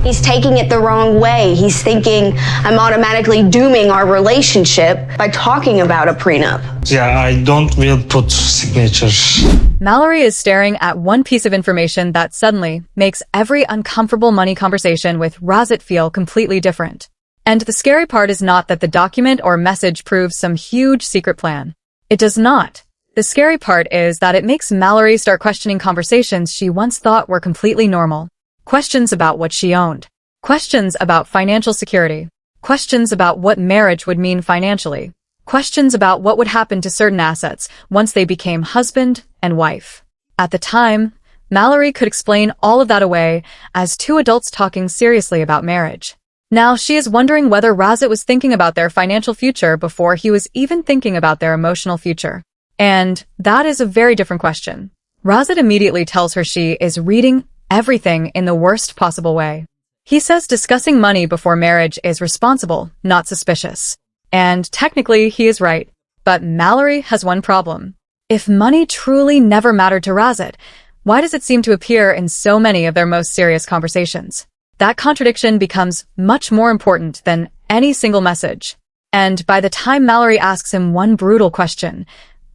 He's taking it the wrong way. He's thinking I'm automatically dooming our relationship by talking about a prenup. Yeah, I don't will put signatures. Mallorie is staring at one piece of information that suddenly makes every uncomfortable money conversation with Rasit feel completely different. And the scary part is not that the document or message proves some huge secret plan. It does not. The scary part is that it makes Mallorie start questioning conversations she once thought were completely normal. Questions about what she owned. Questions about financial security. Questions about what marriage would mean financially. Questions about what would happen to certain assets once they became husband and wife. At the time, Mallorie could explain all of that away as two adults talking seriously about marriage. Now she is wondering whether Rasit was thinking about their financial future before he was even thinking about their emotional future. And that is a very different question. Rasit immediately tells her she is reading everything in the worst possible way. He says discussing money before marriage is responsible, not suspicious. And technically, he is right. But Mallorie has one problem. If money truly never mattered to Rasit, why does it seem to appear in so many of their most serious conversations? That contradiction becomes much more important than any single message. And by the time Mallorie asks him one brutal question,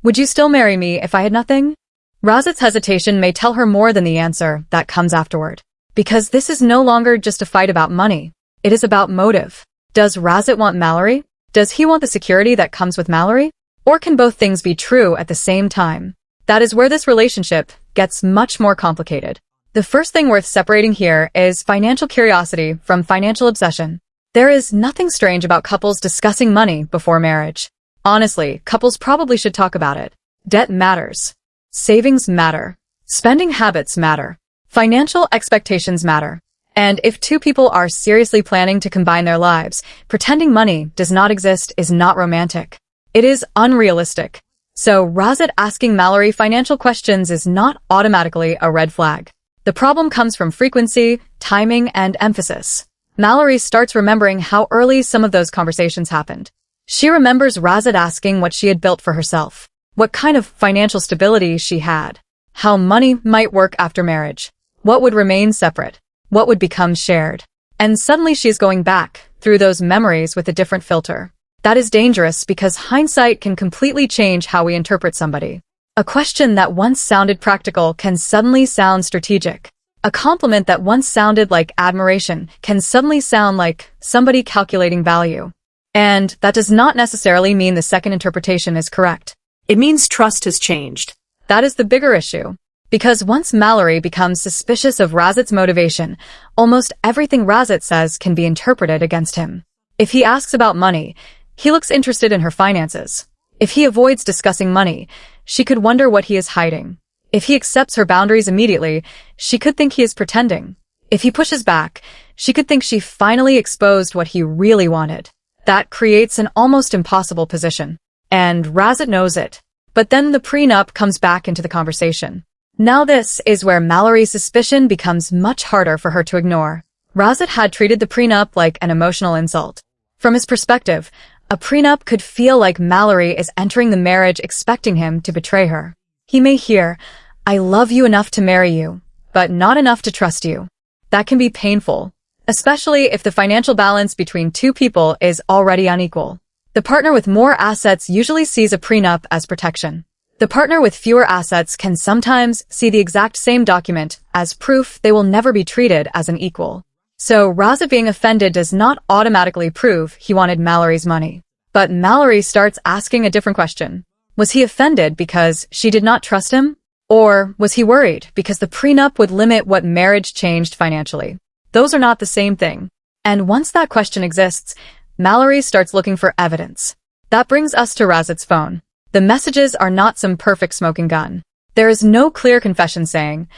would you still marry me if I had nothing? Rasit's hesitation may tell her more than the answer that comes afterward. Because this is no longer just a fight about money. It is about motive. Does Rasit want Mallorie? Does he want the security that comes with Mallorie? Or can both things be true at the same time? That is where this relationship gets much more complicated. The first thing worth separating here is financial curiosity from financial obsession. There is nothing strange about couples discussing money before marriage. Honestly, couples probably should talk about it. Debt matters. Savings matter. Spending habits matter. Financial expectations matter. And if two people are seriously planning to combine their lives, pretending money does not exist is not romantic. It is unrealistic. So Rasit asking Mallorie financial questions is not automatically a red flag. The problem comes from frequency, timing, and emphasis. Mallorie starts remembering how early some of those conversations happened. She remembers Rasit asking what she had built for herself. What kind of financial stability she had. How money might work after marriage. What would remain separate. What would become shared. And suddenly she is going back through those memories with a different filter. That is dangerous because hindsight can completely change how we interpret somebody. A question that once sounded practical can suddenly sound strategic. A compliment that once sounded like admiration can suddenly sound like somebody calculating value. And that does not necessarily mean the second interpretation is correct. It means trust has changed. That is the bigger issue. Because once Mallorie becomes suspicious of Rasit's motivation, almost everything Rasit says can be interpreted against him. If he asks about money, he looks interested in her finances. If he avoids discussing money, she could wonder what he is hiding. If he accepts her boundaries immediately, she could think he is pretending. If he pushes back, she could think she finally exposed what he really wanted. That creates an almost impossible position. And Rasit knows it. But then the prenup comes back into the conversation. Now this is where Mallorie's suspicion becomes much harder for her to ignore. Rasit had treated the prenup like an emotional insult. From his perspective, a prenup could feel like Mallorie is entering the marriage expecting him to betray her. He may hear, "I love you enough to marry you, but not enough to trust you." That can be painful, especially if the financial balance between two people is already unequal. The partner with more assets usually sees a prenup as protection. The partner with fewer assets can sometimes see the exact same document as proof they will never be treated as an equal. So Rasit being offended does not automatically prove he wanted Mallorie's money. But Mallorie starts asking a different question. Was he offended because she did not trust him? Or was he worried because the prenup would limit what marriage changed financially? Those are not the same thing. And once that question exists, Mallorie starts looking for evidence. That brings us to Rasit's phone. The messages are not some perfect smoking gun. There is no clear confession saying,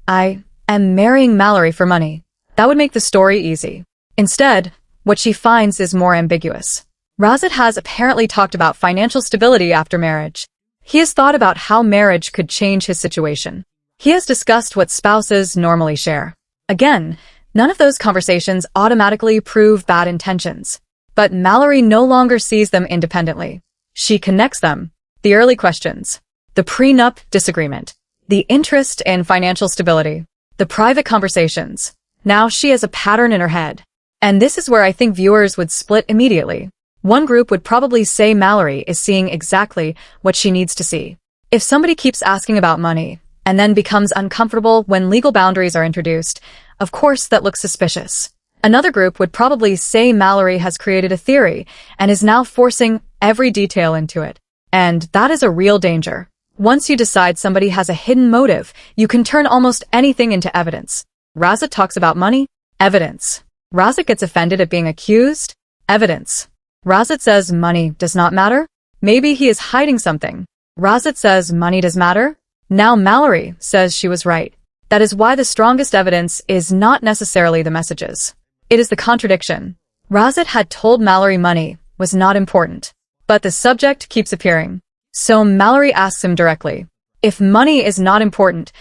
"I am marrying Mallorie for money." That would make the story easy. Instead, what she finds is more ambiguous. Rasit has apparently talked about financial stability after marriage. He has thought about how marriage could change his situation. He has discussed what spouses normally share. Again, none of those conversations automatically prove bad intentions. But Mallorie no longer sees them independently. She connects them. The early questions. The prenup disagreement. The interest in financial stability. The private conversations. Now she has a pattern in her head. And this is where I think viewers would split immediately. One group would probably say Mallory is seeing exactly what she needs to see. If somebody keeps asking about money, and then becomes uncomfortable when legal boundaries are introduced, of course that looks suspicious. Another group would probably say Mallory has created a theory and is now forcing every detail into it. And that is a real danger. Once you decide somebody has a hidden motive, you can turn almost anything into evidence. Rasit talks about money? Evidence. Rasit gets offended at being accused? Evidence. Rasit says money does not matter? Maybe he is hiding something. Rasit says money does matter? Now Mallory says she was right. That is why the strongest evidence is not necessarily the messages. It is the contradiction. Rasit had told Mallory money was not important, but the subject keeps appearing. So Mallory asks him directly, if money is not important,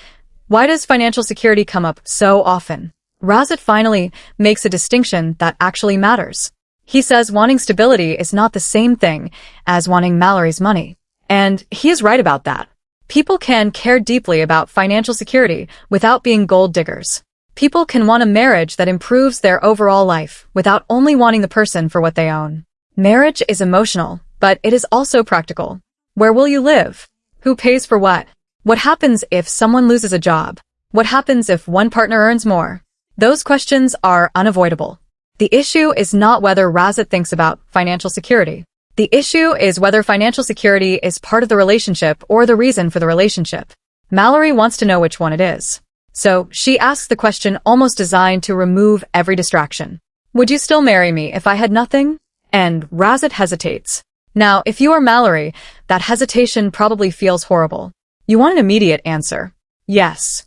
why does financial security come up so often? Rasit finally makes a distinction that actually matters. He says wanting stability is not the same thing as wanting Mallory's money. And he is right about that. People can care deeply about financial security without being gold diggers. People can want a marriage that improves their overall life without only wanting the person for what they own. Marriage is emotional, but it is also practical. Where will you live? Who pays for what? What happens if someone loses a job? What happens if one partner earns more? Those questions are unavoidable. The issue is not whether Rasit thinks about financial security. The issue is whether financial security is part of the relationship or the reason for the relationship. Mallory wants to know which one it is. So she asks the question almost designed to remove every distraction. Would you still marry me if I had nothing? And Rasit hesitates. Now, if you are Mallory, that hesitation probably feels horrible. You want an immediate answer. Yes.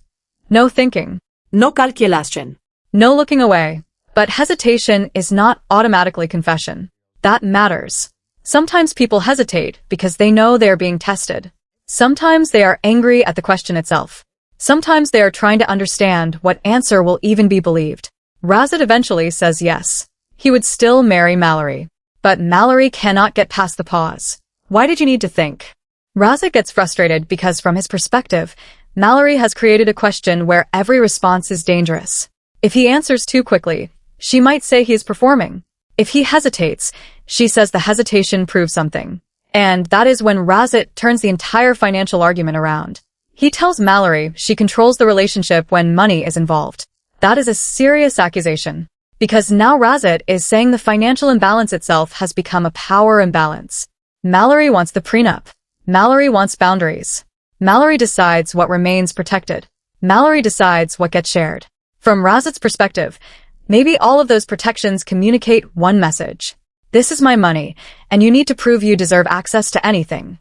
No thinking. No calculación. No looking away. But hesitation is not automatically confession. That matters. Sometimes people hesitate because they know they are being tested. Sometimes they are angry at the question itself. Sometimes they are trying to understand what answer will even be believed. Rasit eventually says yes. He would still marry Mallory. But Mallory cannot get past the pause. Why did you need to think? Rasit gets frustrated because from his perspective, Mallory has created a question where every response is dangerous. If he answers too quickly, she might say he is performing. If he hesitates, she says the hesitation proves something. And that is when Rasit turns the entire financial argument around. He tells Mallory she controls the relationship when money is involved. That is a serious accusation. Because now Rasit is saying the financial imbalance itself has become a power imbalance. Mallory wants the prenup. Mallory wants boundaries. Mallory decides what remains protected. Mallory decides what gets shared. From Rasit's perspective, maybe all of those protections communicate one message. This is my money, and you need to prove you deserve access to anything.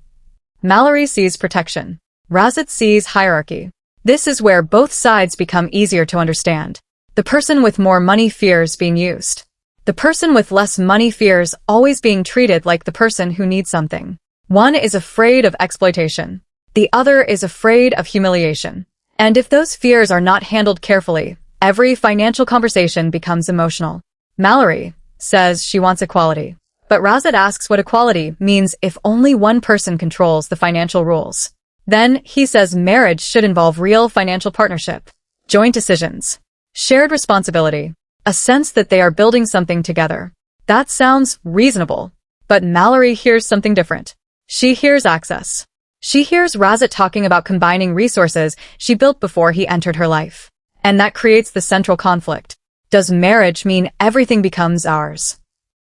Mallory sees protection. Rasit sees hierarchy. This is where both sides become easier to understand. The person with more money fears being used. The person with less money fears always being treated like the person who needs something. One is afraid of exploitation. The other is afraid of humiliation. And if those fears are not handled carefully, every financial conversation becomes emotional. Mallory says she wants equality. But Rasit asks what equality means if only one person controls the financial rules. Then he says marriage should involve real financial partnership, joint decisions, shared responsibility, a sense that they are building something together. That sounds reasonable. But Mallory hears something different. She hears access. She hears Rasit talking about combining resources she built before he entered her life. And that creates the central conflict. Does marriage mean everything becomes ours?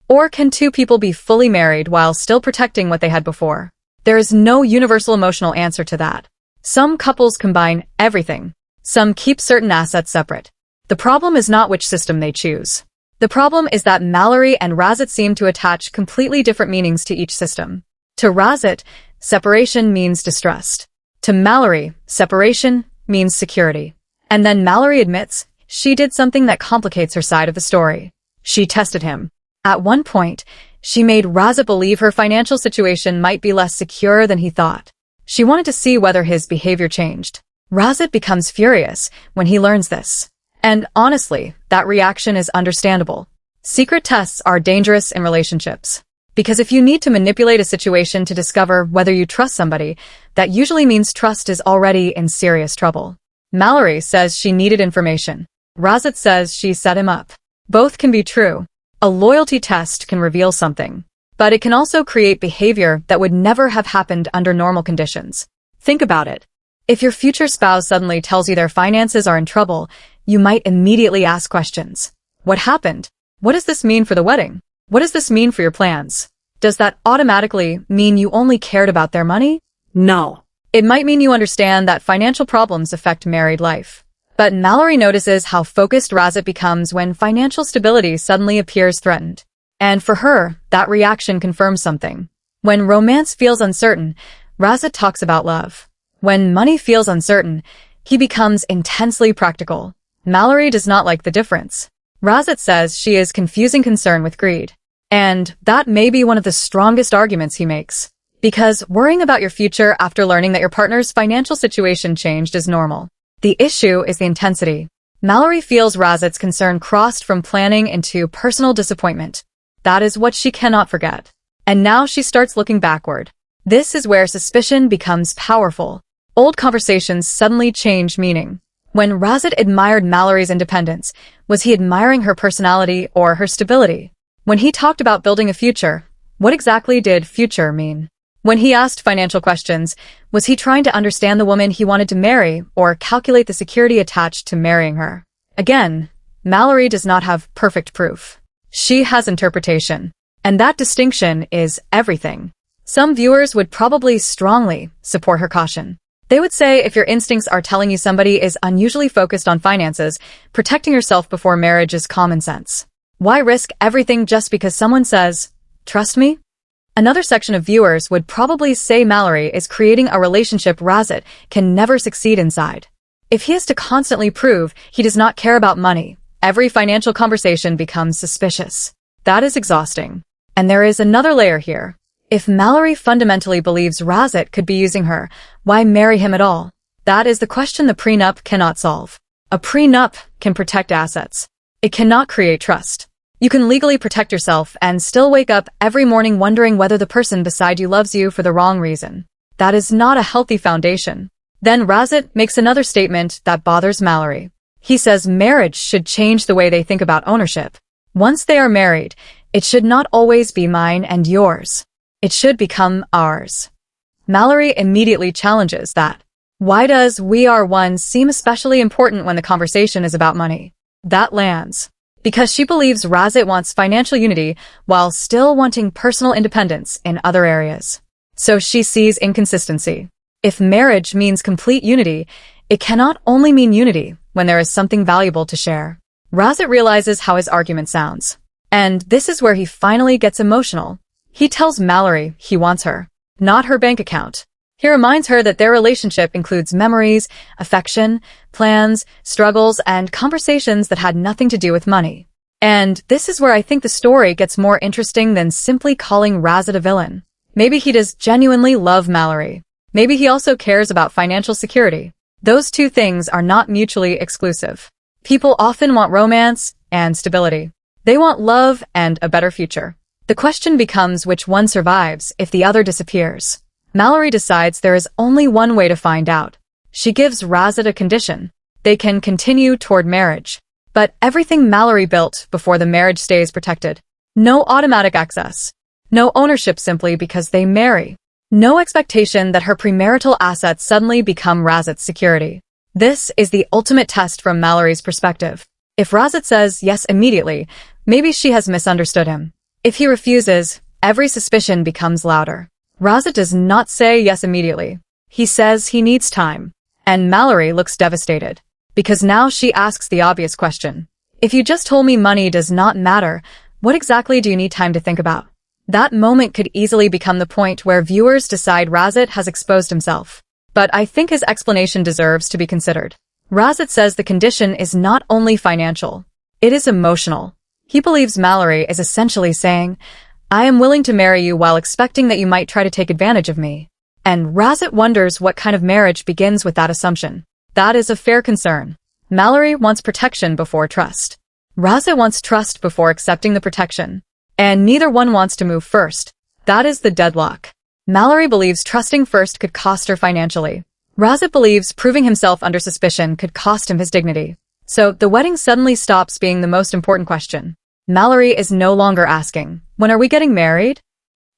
Or can two people be fully married while still protecting what they had before? There is no universal emotional answer to that. Some couples combine everything. Some keep certain assets separate. The problem is not which system they choose. The problem is that Mallory and Rasit seem to attach completely different meanings to each system. To Rasit, separation means distrust. To Mallory, separation means security. And then Mallory admits she did something that complicates her side of the story. She tested him. At one point, she made Rasit believe her financial situation might be less secure than he thought. She wanted to see whether his behavior changed. Rasit becomes furious when he learns this. And honestly, that reaction is understandable. Secret tests are dangerous in relationships. Because if you need to manipulate a situation to discover whether you trust somebody, that usually means trust is already in serious trouble. Mallory says she needed information. Rasit says she set him up. Both can be true. A loyalty test can reveal something, but it can also create behavior that would never have happened under normal conditions. Think about it. If your future spouse suddenly tells you their finances are in trouble, you might immediately ask questions. What happened? What does this mean for the wedding? What does this mean for your plans? Does that automatically mean you only cared about their money? No. It might mean you understand that financial problems affect married life. But Mallory notices how focused Rasit becomes when financial stability suddenly appears threatened. And for her, that reaction confirms something. When romance feels uncertain, Rasit talks about love. When money feels uncertain, he becomes intensely practical. Mallory does not like the difference. Rasit says she is confusing concern with greed. And that may be one of the strongest arguments he makes. Because worrying about your future after learning that your partner's financial situation changed is normal. The issue is the intensity. Mallory feels Rasit's concern crossed from planning into personal disappointment. That is what she cannot forget. And now she starts looking backward. This is where suspicion becomes powerful. Old conversations suddenly change meaning. When Rasit admired Mallory's independence, was he admiring her personality or her stability? When he talked about building a future, what exactly did future mean? When he asked financial questions, was he trying to understand the woman he wanted to marry or calculate the security attached to marrying her? Again, Mallory does not have perfect proof. She has interpretation. And that distinction is everything. Some viewers would probably strongly support her caution. They would say if your instincts are telling you somebody is unusually focused on finances, protecting yourself before marriage is common sense. Why risk everything just because someone says, "Trust me"? Another section of viewers would probably say Mallory is creating a relationship Rasit can never succeed inside. If he has to constantly prove he does not care about money, every financial conversation becomes suspicious. That is exhausting. And there is another layer here. If Mallory fundamentally believes Rasit could be using her, why marry him at all? That is the question the prenup cannot solve. A prenup can protect assets. It cannot create trust. You can legally protect yourself and still wake up every morning wondering whether the person beside you loves you for the wrong reason. That is not a healthy foundation. Then Rasit makes another statement that bothers Mallory. He says marriage should change the way they think about ownership. Once they are married, it should not always be mine and yours. It should become ours. Mallory immediately challenges that. Why does "we are one" seem especially important when the conversation is about money? That lands. Because she believes Rasit wants financial unity while still wanting personal independence in other areas. So she sees inconsistency. If marriage means complete unity, it cannot only mean unity when there is something valuable to share. Rasit realizes how his argument sounds. And this is where he finally gets emotional. He tells Mallory he wants her, not her bank account. He reminds her that their relationship includes memories, affection, plans, struggles, and conversations that had nothing to do with money. And this is where I think the story gets more interesting than simply calling Rasit a villain. Maybe he does genuinely love Mallory. Maybe he also cares about financial security. Those two things are not mutually exclusive. People often want romance and stability. They want love and a better future. The question becomes which one survives if the other disappears. Mallory decides there is only one way to find out. She gives Rasit a condition. They can continue toward marriage. But everything Mallory built before the marriage stays protected. No automatic access. No ownership simply because they marry. No expectation that her premarital assets suddenly become Rasit's security. This is the ultimate test from Mallory's perspective. If Rasit says yes immediately, maybe she has misunderstood him. If he refuses, every suspicion becomes louder. Rasit does not say yes immediately. He says he needs time. And Mallory looks devastated. Because now she asks the obvious question. If you just told me money does not matter, what exactly do you need time to think about? That moment could easily become the point where viewers decide Rasit has exposed himself. But I think his explanation deserves to be considered. Rasit says the condition is not only financial. It is emotional. He believes Mallory is essentially saying, I am willing to marry you while expecting that you might try to take advantage of me. And Rasit wonders what kind of marriage begins with that assumption. That is a fair concern. Mallory wants protection before trust. Rasit wants trust before accepting the protection. And neither one wants to move first. That is the deadlock. Mallory believes trusting first could cost her financially. Rasit believes proving himself under suspicion could cost him his dignity. So the wedding suddenly stops being the most important question. Mallory is no longer asking, when are we getting married?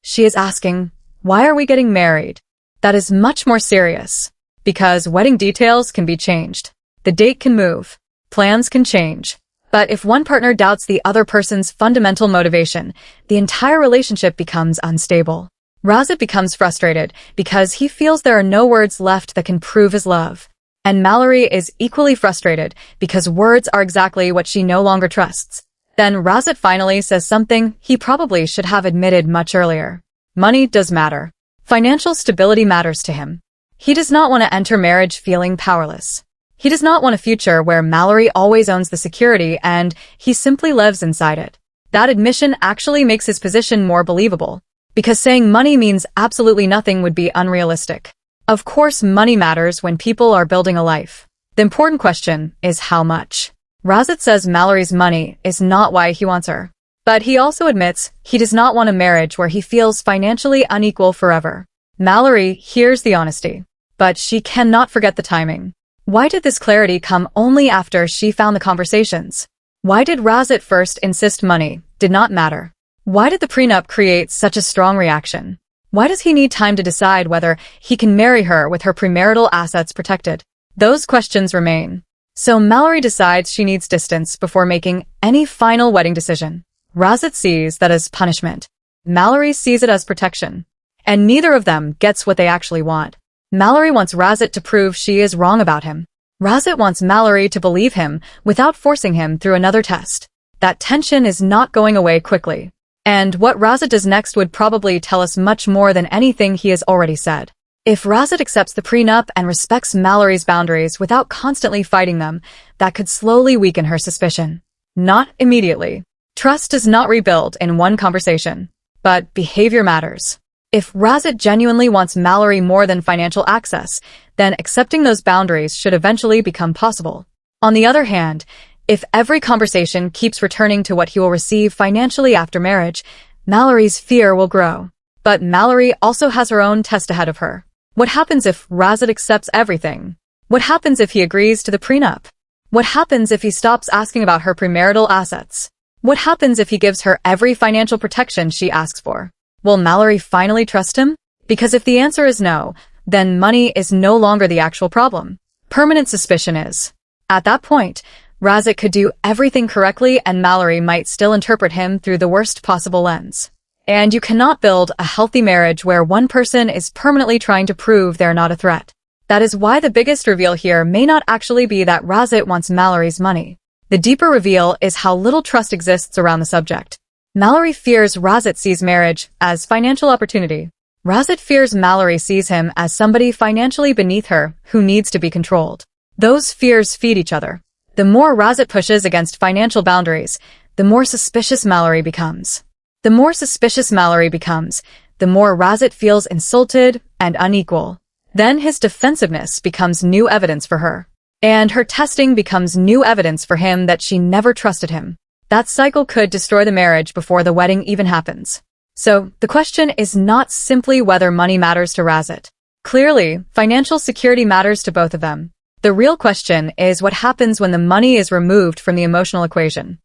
She is asking, why are we getting married? That is much more serious. Because wedding details can be changed. The date can move. Plans can change. But if one partner doubts the other person's fundamental motivation, the entire relationship becomes unstable. Rasit becomes frustrated because he feels there are no words left that can prove his love. And Mallory is equally frustrated because words are exactly what she no longer trusts. Then Rasit finally says something he probably should have admitted much earlier. Money does matter. Financial stability matters to him. He does not want to enter marriage feeling powerless. He does not want a future where Mallory always owns the security and he simply lives inside it. That admission actually makes his position more believable, because saying money means absolutely nothing would be unrealistic. Of course, money matters when people are building a life. The important question is how much. Rasit says Mallory's money is not why he wants her. But he also admits he does not want a marriage where he feels financially unequal forever. Mallory hears the honesty, but she cannot forget the timing. Why did this clarity come only after she found the conversations? Why did Rasit first insist money did not matter? Why did the prenup create such a strong reaction? Why does he need time to decide whether he can marry her with her premarital assets protected? Those questions remain. So Mallory decides she needs distance before making any final wedding decision. Rasit sees that as punishment. Mallory sees it as protection. And neither of them gets what they actually want. Mallory wants Rasit to prove she is wrong about him. Rasit wants Mallory to believe him without forcing him through another test. That tension is not going away quickly. And what Rasit does next would probably tell us much more than anything he has already said. If Rasit accepts the prenup and respects Mallory's boundaries without constantly fighting them, that could slowly weaken her suspicion. Not immediately. Trust does not rebuild in one conversation. But behavior matters. If Rasit genuinely wants Mallory more than financial access, then accepting those boundaries should eventually become possible. On the other hand, if every conversation keeps returning to what he will receive financially after marriage, Mallory's fear will grow. But Mallory also has her own test ahead of her. What happens if Rasit accepts everything? What happens if he agrees to the prenup? What happens if he stops asking about her premarital assets? What happens if he gives her every financial protection she asks for? Will Mallory finally trust him? Because if the answer is no, then money is no longer the actual problem. Permanent suspicion is. At that point, Rasit could do everything correctly and Mallory might still interpret him through the worst possible lens. And you cannot build a healthy marriage where one person is permanently trying to prove they're not a threat. That is why the biggest reveal here may not actually be that Rasit wants Mallory's money. The deeper reveal is how little trust exists around the subject. Mallory fears Rasit sees marriage as financial opportunity. Rasit fears Mallory sees him as somebody financially beneath her who needs to be controlled. Those fears feed each other. The more Rasit pushes against financial boundaries, the more suspicious Mallory becomes. The more suspicious Mallory becomes, the more Rasit feels insulted and unequal. Then his defensiveness becomes new evidence for her. And her testing becomes new evidence for him that she never trusted him. That cycle could destroy the marriage before the wedding even happens. So, the question is not simply whether money matters to Rasit. Clearly, financial security matters to both of them. The real question is what happens when the money is removed from the emotional equation.